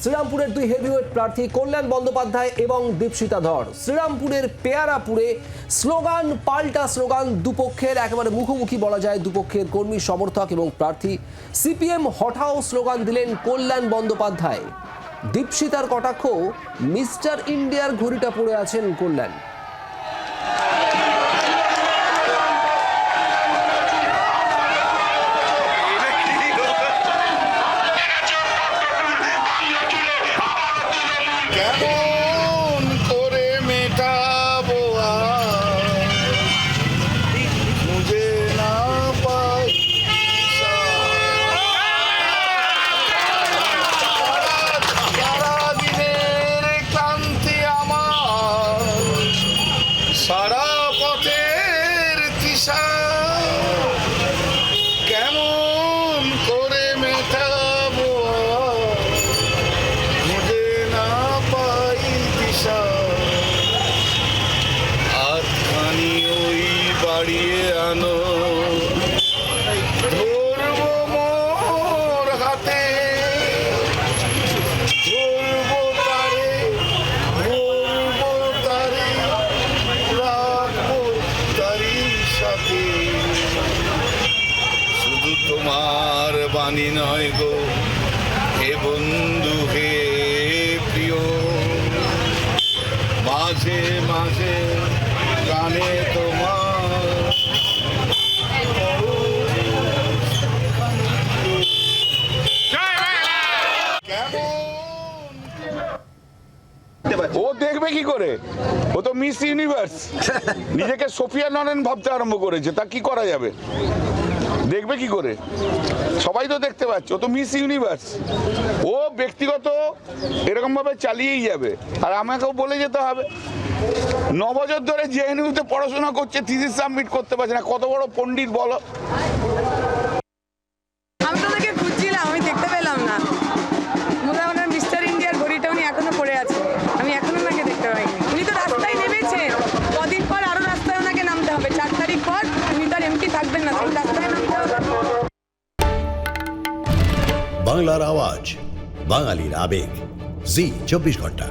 শ্রীরামপুরের দুই হেভিওয়েট প্রার্থী কল্যাণ বন্দ্যোপাধ্যায় এবং দীপশিতা ধর। শ্রীরামপুরের পেয়ারাপুরে স্লোগান পাল্টা স্লোগান, দুপক্ষের একেবারে মুখোমুখি বলা যায়। দুপক্ষের কর্মী সমর্থক এবং প্রার্থী। সিপিএম হঠাও স্লোগান দিলেন কল্যাণ বন্দ্যোপাধ্যায়। দীপশিতার কটাক্ষ, মিস্টার ইন্ডিয়ার ঘড়িটা পড়ে আছেন কল্যাণ। কেমন করে মেটাবো খুঁজে না পাই সারাদিনের ক্লান্তি আমার, সারা পথের তৃষা কেমন করে মেটাবো খুঁজে না পাই দিশা। আটখানি ওই বাড়িয়ে আনো, ধরবো মোর হাতে, ধরবো তারে, ধরবো তারে, রাখবো তারি সাথে। শুধু তোমার বাণী নয় গো হে বন্ধু হে প্রিয়, মাঝে মাঝে গানে তোমার ও দেখবে কি করে? ও তো মিস ইউনিভার্স, নিজেকে সোফিয়া নরেন ভাবতে আরম্ভ করেছে। তা কি করা যাবে? দেখবে কি করে? সবাই তো দেখতে পাচ্ছে, ও তো মিস ইউনিভার্স। ও ব্যক্তিগত এরকম ভাবে চালিয়েই যাবে, আর আমাকেও বলে যেতে হবে। 9 বছর ধরে জেএনইউতে পড়াশোনা করছে, থিসিস সাবমিট করতে পারছে না। কত বড় পণ্ডিত বলো। আমি তো তাকে খুঁজছিলাম, আমি দেখতে পেলাম না। মনে হয় মিস্টার ইন্ডিয়ার ঘড়িটা উনি এখনো পড়ে আছে, আমি এখনো ওনাকে দেখতে পাইনি। উনি তো রাস্তায় নেমেছেন, কদিন পর আরো রাস্তায় ওনাকে নামতে হবে। 4 তারিখ পর উনি তো আর এমপি থাকবেন না, তখন রাস্তায় নামতে হবে। বাংলার আওয়াজ, বাঙালির আবেগ, জি 24 ঘন্টা।